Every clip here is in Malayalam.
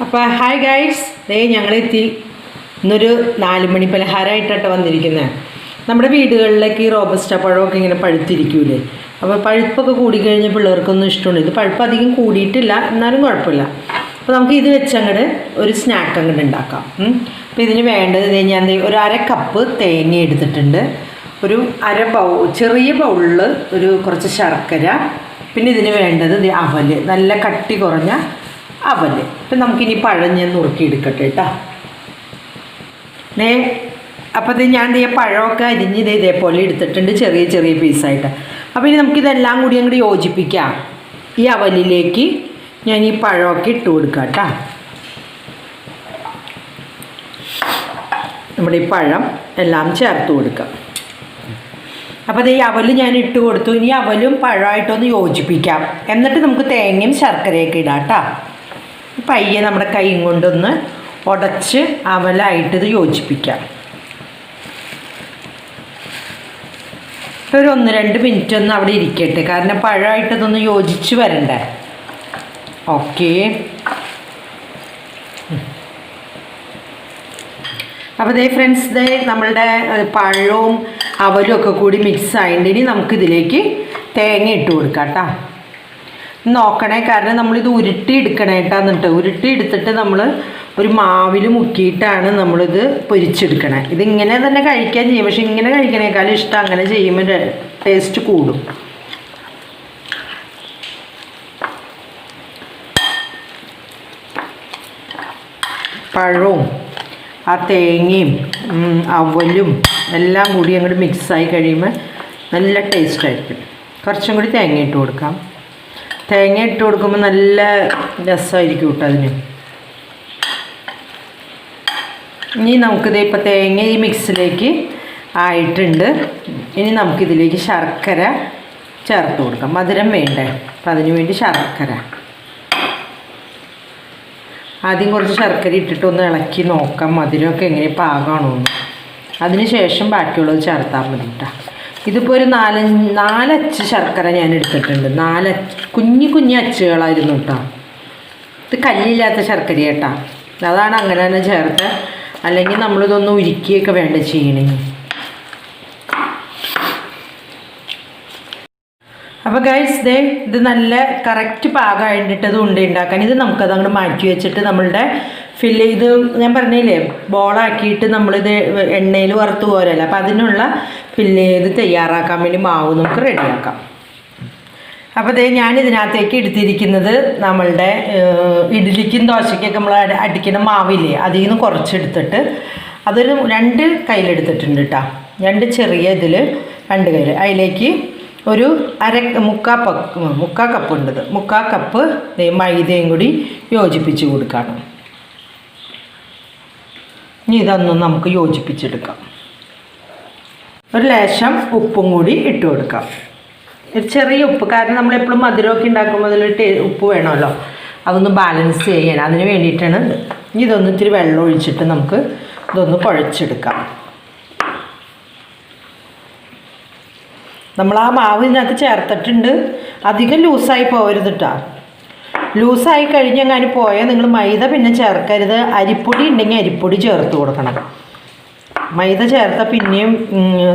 അപ്പോൾ ഹായ് ഗൈഡ്സ്, ഞങ്ങളെത്തി. ഇന്നൊരു 4 മണി പലഹാരമായിട്ടാണ് വന്നിരിക്കുന്നത്. നമ്മുടെ വീടുകളിലേക്ക് ഈ റോബസ്റ്റ പഴമൊക്കെ ഇങ്ങനെ പഴുത്തിരിക്കൂലേ. അപ്പോൾ പഴുപ്പൊക്കെ കൂടിക്കഴിഞ്ഞാൽ പിള്ളേർക്കൊന്നും ഇഷ്ടമുണ്ട്. ഇത് പഴുപ്പ് അധികം കൂടിയിട്ടില്ല, എന്നാലും കുഴപ്പമില്ല. അപ്പോൾ നമുക്ക് ഇത് വെച്ചങ്ങോട്ട് ഒരു സ്നാക്ക് അങ്ങോട്ട് ഉണ്ടാക്കാം. അപ്പോൾ ഇതിന് വേണ്ടത് ഞാൻ ഒരു 1/2 കപ്പ് തേങ്ങ എടുത്തിട്ടുണ്ട്. ഒരു ചെറിയ ബൗളിൽ ഒരു കുറച്ച് ശർക്കര. പിന്നെ ഇതിന് വേണ്ടത് അവൽ, നല്ല കട്ടി കുറഞ്ഞ അവൽ. ഇപ്പം നമുക്കിനി പഴം ഞാൻ നുറുക്കിയെടുക്കട്ടെ കേട്ടോ. അപ്പോൾ ഇത് ഞാൻ പഴമൊക്കെ അരിഞ്ഞ് ഇതേപോലെ എടുത്തിട്ടുണ്ട്, ചെറിയ ചെറിയ പീസായിട്ട്. അപ്പോൾ ഇനി നമുക്കിതെല്ലാം കൂടി അങ്ങോട്ട് യോജിപ്പിക്കാം. ഈ അവലിലേക്ക് ഞാൻ ഈ പഴമൊക്കെ ഇട്ട് കൊടുക്കാം കേട്ടോ. നമ്മുടെ ഈ പഴം എല്ലാം ചേർത്ത് കൊടുക്കാം. അപ്പോൾ ഈ അവൽ ഞാൻ ഇട്ട് കൊടുത്തു. ഇനി അവലും പഴമായിട്ടൊന്ന് യോജിപ്പിക്കാം. എന്നിട്ട് നമുക്ക് തേങ്ങയും ശർക്കരയൊക്കെ ഇടാം കേട്ടോ. പയ്യെ നമ്മുടെ കൈയും കൊണ്ടൊന്ന് ഉടച്ച് അവലായിട്ടിത് യോജിപ്പിക്കാം. ഒരു 1-2 മിനിറ്റ് ഒന്ന് അവിടെ ഇരിക്കട്ടെ, കാരണം പഴമായിട്ടതൊന്ന് യോജിച്ച് വരണ്ടേ. ഓക്കെ. അപ്പോൾ ഫ്രണ്ട്സ്, നമ്മളുടെ പഴവും അവലും ഒക്കെ കൂടി മിക്സ് ആയിട്ട് ഇനി നമുക്കിതിലേക്ക് തേങ്ങ ഇട്ട് കൊടുക്കാം കേട്ടോ. നോക്കണേ, കാരണം നമ്മളിത് ഉരുട്ടി എടുക്കണേട്ടാന്നിട്ട്. ഉരുട്ടി എടുത്തിട്ട് നമ്മൾ ഒരു മാവിൽ മുക്കിയിട്ടാണ് നമ്മളിത് പൊരിച്ചെടുക്കണേ. ഇതിങ്ങനെ തന്നെ കഴിക്കാൻ ചെയ്യും, പക്ഷെ ഇങ്ങനെ കഴിക്കണേക്കാളും ഇഷ്ടം അങ്ങനെ ചെയ്യുമ്പോൾ ടേസ്റ്റ് കൂടും. പഴവും ആ തേങ്ങയും അവലും എല്ലാം കൂടി അങ്ങോട്ട് മിക്സായി കഴിയുമ്പോൾ നല്ല ടേസ്റ്റായിരിക്കും. കുറച്ചും കൂടി തേങ്ങ ഇട്ട് കൊടുക്കാം. തേങ്ങ ഇട്ട് കൊടുക്കുമ്പോൾ നല്ല രസമായിരിക്കും കേട്ടോ അതിന്. ഇനി നമുക്കിത് ഇപ്പോൾ തേങ്ങ ഈ മിക്സിലേക്ക് ആയിട്ടുണ്ട്. ഇനി നമുക്കിതിലേക്ക് ശർക്കര ചേർത്ത് കൊടുക്കാം. മധുരം വേണ്ടേ, അപ്പം അതിന് വേണ്ടി ശർക്കര ആദ്യം കുറച്ച് ശർക്കര ഇട്ടിട്ടൊന്ന് ഇളക്കി നോക്കാം മധുരമൊക്കെ എങ്ങനെ പാകമാണോ എന്ന്. അതിന് ശേഷം ബാക്കിയുള്ളത് ചേർത്താൽ മതി കേട്ടോ. ഇതിപ്പോൾ ഒരു 4 അച്ച് ശർക്കര ഞാൻ എടുത്തിട്ടുണ്ട്. 4 കുഞ്ഞു അച്ചുകളായിരുന്നു കേട്ടോ. ഇത് കല്ലില്ലാത്ത ശർക്കര കേട്ടോ, അതാണ് അങ്ങനെ തന്നെ ചേർത്ത്. അല്ലെങ്കിൽ നമ്മളിതൊന്ന് ഉരുക്കിയൊക്കെ വേണ്ട ചെയ്യണമെങ്കിൽ. അപ്പോൾ ഗൈസ്, ഇത് നല്ല കറക്റ്റ് പാകമായിട്ടിട്ടത് ഉണ്ട ഉണ്ടാക്കാൻ. ഇത് നമുക്കത് അങ്ങോട്ട് മാറ്റി വെച്ചിട്ട് നമ്മളുടെ ഇത് ഞാൻ പറഞ്ഞില്ലേ, ബോളാക്കിയിട്ട് നമ്മളിത് എണ്ണയിൽ വറുത്ത് പോരല്ല. അപ്പോൾ അതിനുള്ള ഇത് തയ്യാറാക്കാൻ വേണ്ടി മാവ് നമുക്ക് റെഡിയാക്കാം. അപ്പോൾ ഞാനിതിനകത്തേക്ക് എടുത്തിരിക്കുന്നത് നമ്മളുടെ ഇഡ്ഡലിക്കും ദോശയ്ക്കൊക്കെ നമ്മൾ അടിക്കുന്ന മാവില്ലേ, അതിൽ നിന്ന് കുറച്ചെടുത്തിട്ട് അതൊരു 2 കയ്യിലെടുത്തിട്ടുണ്ട് കേട്ടോ. 2 ചെറിയ ഇതിൽ 2 കയ്യിൽ. അതിലേക്ക് ഒരു മുക്കാൽ കപ്പ് ഉണ്ട്. 3/4 കപ്പ് മൈദയും കൂടി യോജിപ്പിച്ച് കൊടുക്കണം. ഇനി ഇതൊന്നും നമുക്ക് യോജിപ്പിച്ചെടുക്കാം. ഒരു ലേശം ഉപ്പും കൂടി ഇട്ട് കൊടുക്കാം. ഒരു ചെറിയ ഉപ്പ്, കാരണം നമ്മളെപ്പോഴും മധുരമൊക്കെ ഉണ്ടാക്കുമ്പോൾ അതിൽ ഉപ്പ് വേണമല്ലോ, അതൊന്ന് ബാലൻസ് ചെയ്യാൻ. അതിന് വേണ്ടിയിട്ടാണ്. ഇനി ഇതൊന്ന് ഇത്തിരി വെള്ളം ഒഴിച്ചിട്ട് നമുക്ക് ഇതൊന്ന് കുഴച്ചെടുക്കാം. നമ്മൾ ആ മാവ് ഇതിനകത്ത് ചേർത്തിട്ടുണ്ട്. അധികം ലൂസായി പോകരുത് കേട്ടോ. ലൂസായി കഴിഞ്ഞെങ്ങാനും പോയാൽ നിങ്ങൾ മൈദ പിന്നെ ചേർക്കരുത്. അരിപ്പൊടി ഉണ്ടെങ്കിൽ അരിപ്പൊടി ചേർത്ത് കൊടുക്കണം. മൈദ ചേർത്താൽ പിന്നെയും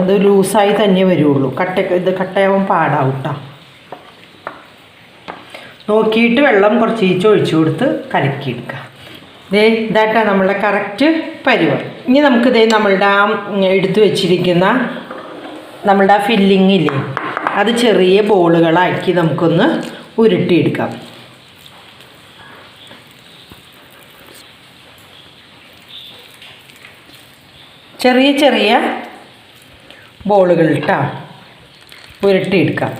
ഇത് ലൂസായി തന്നെ വരുള്ളൂ. കട്ടയാവാൻ പാടാവും കേട്ടോ. നോക്കിയിട്ട് വെള്ളം കുറച്ച് ഒഴിച്ചു കൊടുത്ത് കലക്കിയെടുക്കുക. ഇതായിട്ടാ നമ്മളുടെ കറക്റ്റ് പരുവം. ഇനി നമുക്ക് നമ്മളുടെ ആ എടുത്തു വെച്ചിരിക്കുന്ന നമ്മളുടെ ആ ഫില്ലിങ്ങില്ലേ, അത് ചെറിയ ബോളുകളാക്കി നമുക്കൊന്ന് ഉരുട്ടിയെടുക്കാം. ചെറിയ ചെറിയ ബോളുകൾ ഇട്ടാ ഉരുട്ടിയെടുക്കാം.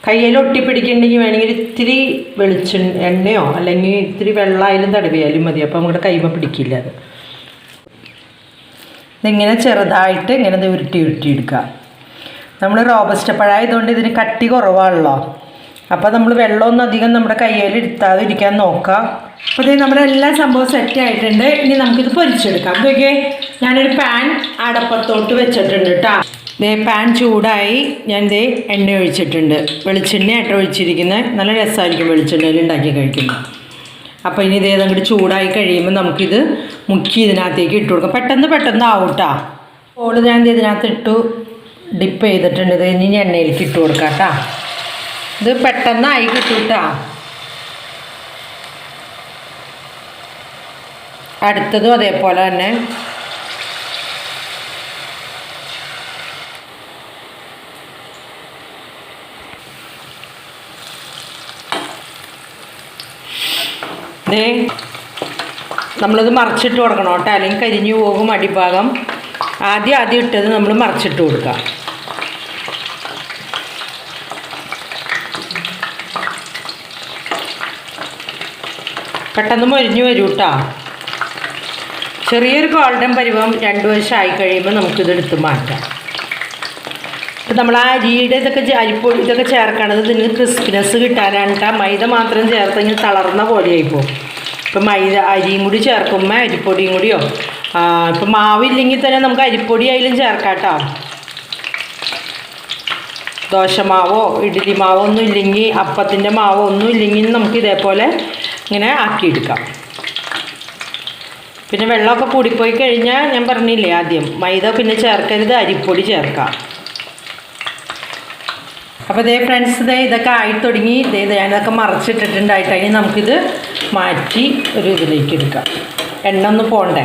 കയ്യിൽ ഒട്ടിപ്പിടിക്കുന്നുണ്ടെങ്കിൽ വേണമെങ്കിൽ ഇത്തിരി എണ്ണയോ അല്ലെങ്കിൽ ഇത്തിരി വെള്ളമായാലും തടവിയാലും മതി. അപ്പോൾ നമ്മുടെ കൈമ പിടിക്കില്ല. അത് ഇതിങ്ങനെ ചെറുതായിട്ട് ഇങ്ങനെ ഉരുട്ടിയെടുക്കുക. നമ്മൾ റോബസ്റ്റ പഴമായതുകൊണ്ട് ഇതിന് കട്ടി കുറവാണല്ലോ. അപ്പോൾ നമ്മൾ വെള്ളമൊന്നും അധികം നമ്മുടെ കയ്യിൽ എടുത്താതെ ഇരിക്കാൻ നോക്കാം. അപ്പോൾ നമ്മുടെ എല്ലാ സംഭവം സെറ്റ് ആയിട്ടുണ്ട്. ഇനി നമുക്കിത് പൊരിച്ചെടുക്കാം. ഇതൊക്കെ ഞാനൊരു പാൻ അടപ്പത്തോട്ട് വെച്ചിട്ടുണ്ട് കേട്ടോ. പാൻ ചൂടായി ഞാൻ എണ്ണ ഒഴിച്ചിട്ടുണ്ട്. വെളിച്ചെണ്ണയായിട്ട് ഒഴിച്ചിരിക്കുന്നത്. നല്ല രസമായിരിക്കും വെളിച്ചെണ്ണയിൽ ഉണ്ടാക്കി കഴിക്കുമ്പോൾ. അപ്പോൾ ഇനി അങ്ങോട്ട് ചൂടായി കഴിയുമ്പോൾ നമുക്കിത് മുക്കി ഇതിനകത്തേക്ക് ഇട്ട് കൊടുക്കാം. പെട്ടെന്ന് ആവൂട്ടാ. ഓള് ഞാൻ ഇതിനകത്ത് ഇട്ടു ഡിപ്പ് ചെയ്തിട്ടുണ്ട്. ഇത് ഇനി എണ്ണയിലേക്ക് ഇട്ട് കൊടുക്കാം കേട്ടോ. ഇത് പെട്ടെന്നായി കിട്ടൂട്ടാ. അടുത്തതും അതേപോലെ തന്നെ. നമ്മളിത് മറിച്ചിട്ട് കൊടുക്കണം കേട്ടോ, അല്ലെങ്കിൽ കരിഞ്ഞു പോകും അടിഭാഗം. ആദ്യം ഇട്ടത് നമ്മൾ മറിച്ചിട്ട് കൊടുക്കുക. പെട്ടെന്ന് മൊരിഞ്ഞു വരും കേട്ടോ. ചെറിയൊരു ഗോൾഡൻ പരുവം 2 വശമായി കഴിയുമ്പോൾ നമുക്കിത് എടുത്ത് മാറ്റാം. ഇപ്പം നമ്മൾ ആ അരിയുടെ അരിപ്പൊടി ഇതൊക്കെ ചേർക്കണത് ഇതിന് ക്രിസ്പിനെസ് കിട്ടാനാണ് കേട്ടോ. മൈദ മാത്രം ചേർത്തെങ്കിൽ തളർന്ന പോലെയായിപ്പോൾ. ഇപ്പം അരിയും കൂടി ചേർക്കുമ്പോൾ അരിപ്പൊടിയും കൂടിയോ ഇപ്പം മാവില്ലെങ്കിൽ തന്നെ നമുക്ക് അരിപ്പൊടി ആയാലും ചേർക്കാം കേട്ടോ. ദോശമാവോ ഇഡ്ഡലി മാവോ ഒന്നും ഇല്ലെങ്കിൽ, അപ്പത്തിൻ്റെ മാവോ ഒന്നും ഇല്ലെങ്കിൽ നമുക്ക് ഇതേപോലെ ഇങ്ങനെ ആക്കിയെടുക്കാം. പിന്നെ വെള്ളമൊക്കെ കൂടിപ്പോയി കഴിഞ്ഞാൽ ഞാൻ പറഞ്ഞില്ലേ ആദ്യം മൈദ പിന്നെ ചേർക്കരുത്, അരിപ്പൊടി ചേർക്കാം. അപ്പോൾ ഫ്രണ്ട്സ് ഇതൊക്കെ ആയി തുടങ്ങി. ഞാനിതൊക്കെ മറച്ചിട്ടിട്ടുണ്ടായിട്ടായി നമുക്കിത് മാറ്റി ഒരു ഇതിലേക്ക് എടുക്കാം. എണ്ണ ഒന്ന് പോണ്ടേ.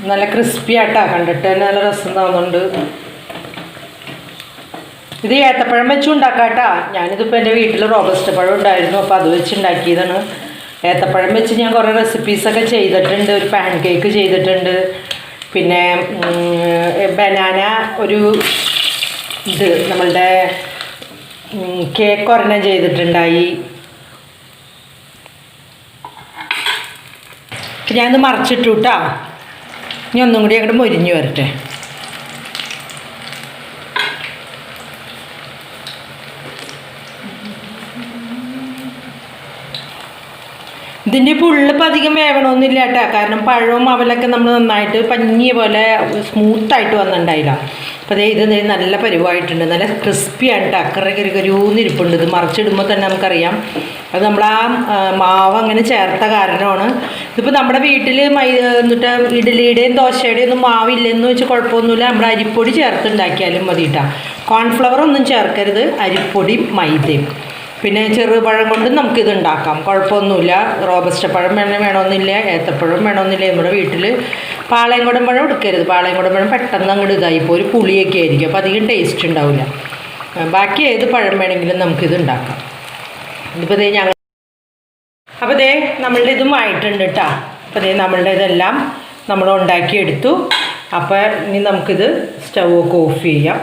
നല്ല ക്രിസ്പി ആയിട്ടാ, കണ്ടിട്ട് തന്നെ നല്ല രസം തോന്നുന്നുണ്ട്. ഇത് ഏത്തപ്പഴം വെച്ചും ഉണ്ടാക്കാം കേട്ടോ. ഞാനിതിപ്പോൾ എൻ്റെ വീട്ടിൽ റോബസ്റ്റ് പഴം ഉണ്ടായിരുന്നു, അപ്പോൾ അത് വെച്ച് ഉണ്ടാക്കിയതാണ്. ഏത്തപ്പഴം വെച്ച് ഞാൻ കുറേ റെസിപ്പീസൊക്കെ ചെയ്തിട്ടുണ്ട്. ഒരു പാൻ കേക്ക് ചെയ്തിട്ടുണ്ട്. പിന്നെ ബനാന ഒരു ഇത് നമ്മളുടെ കേക്ക് ഒരെണ്ണം ചെയ്തിട്ടുണ്ടായി. ഞാനത് മറിച്ചിട്ടു കേട്ടോ. ഇനി ഒന്നും കൂടി അങ്ങോട്ട് മൊരിഞ്ഞു വരട്ടെ. ഇതിൻ്റെ ഉള്ളിപ്പോൾ അധികം വേവണമെന്നില്ല കേട്ടോ. കാരണം പഴവും അവലൊക്കെ നമ്മൾ നന്നായിട്ട് പഞ്ഞിയ പോലെ സ്മൂത്തായിട്ട് വന്നിട്ടുണ്ടായില്ല. അപ്പോൾ ഇത് നല്ല പരുവായിട്ടുണ്ട്. നല്ല ക്രിസ്പിയാണ് കേട്ടോ. കരുകരുകരൂന്നിരിപ്പുണ്ട്. ഇത് മറിച്ചിടുമ്പോൾ തന്നെ നമുക്കറിയാം അത് നമ്മൾ ആ മാവ് അങ്ങനെ ചേർത്ത കാരണമാണ്. ഇതിപ്പോൾ നമ്മുടെ വീട്ടിൽ എന്നിട്ട് ഇഡ്ഡലിയുടെയും ദോശയുടെയും ഒന്നും മാവില്ലെന്ന് വെച്ച് കുഴപ്പമൊന്നുമില്ല. നമ്മുടെ അരിപ്പൊടി ചേർത്തുണ്ടാക്കിയാലും മതി കേട്ടോ. കോൺഫ്ലവർ ഒന്നും ചേർക്കരുത്, അരിപ്പൊടിയും മൈദയും. പിന്നെ ചെറുപഴം കൊണ്ട് നമുക്കിത് ഉണ്ടാക്കാം, കുഴപ്പമൊന്നുമില്ല. റോബസ്റ്റ പഴം വേണമെന്നില്ല, ഏത്തപ്പഴം വേണമെന്നില്ല. നമ്മുടെ വീട്ടിൽ പാളയംകുടം പഴം എടുക്കരുത്. പാളയംകുടം പഴം പെട്ടെന്ന് അങ്ങോട്ട് ഇതായിപ്പോൾ ഒരു പുളിയൊക്കെ ആയിരിക്കും, അപ്പോൾ അധികം ടേസ്റ്റ് ഉണ്ടാവില്ല. ബാക്കി ഏത് പഴം വേണമെങ്കിലും നമുക്കിത് ഉണ്ടാക്കാം. ഇതിപ്പോൾ ഞങ്ങൾ അപ്പോൾ നമ്മളുടെ ഇതും ആയിട്ടുണ്ട് കേട്ടോ. അപ്പോൾ നമ്മളുടെ ഇതെല്ലാം നമ്മൾ ഉണ്ടാക്കിയെടുത്തു. അപ്പോൾ ഇനി നമുക്കിത് സ്റ്റൗവൊക്കെ ഓഫ് ചെയ്യാം.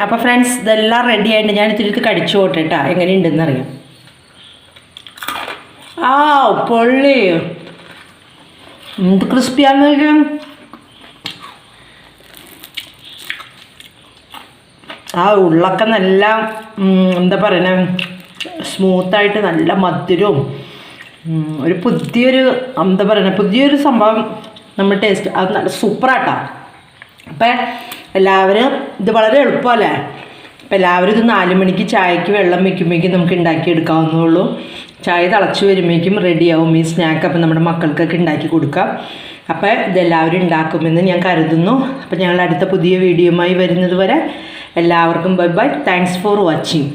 അപ്പോൾ ഫ്രണ്ട്സ് ഇതെല്ലാം റെഡി ആയിട്ട് ഞാൻ ഇത്തിരി കടിച്ചു പോട്ടെ കേട്ടോ, എങ്ങനെയുണ്ടെന്ന് അറിയാം. പൊള്ളി എന്ത് ക്രിസ്പിയാണെന്ന്. ഉള്ളൊക്കെ നല്ല എന്താ പറയുക, സ്മൂത്തായിട്ട് നല്ല മധുരവും ഒരു എന്താ പറയുക പുതിയൊരു സംഭവം നമ്മൾ ടേസ്റ്റ് അത് നല്ല സൂപ്പറാട്ടോ. അപ്പം എല്ലാവരും ഇത് വളരെ എളുപ്പമല്ലേ. അപ്പം എല്ലാവരും ഇത് 4 മണിക്ക് ചായക്ക് വെള്ളം വയ്ക്കുമ്പോഴേക്കും നമുക്ക് ഉണ്ടാക്കിയെടുക്കാവുന്നതുള്ളൂ. ചായ തിളച്ച് വരുമ്പോഴേക്കും റെഡിയാവും ഈ സ്നാക്ക്. അപ്പം നമ്മുടെ മക്കൾക്കൊക്കെ ഉണ്ടാക്കി കൊടുക്കാം. അപ്പോൾ ഇതെല്ലാവരും ഉണ്ടാക്കുമെന്ന് ഞാൻ കരുതുന്നു. അപ്പോൾ ഞങ്ങൾ അടുത്ത പുതിയ വീഡിയോയുമായി വരുന്നത് വരെ എല്ലാവർക്കും bye bye. Thanks for watching.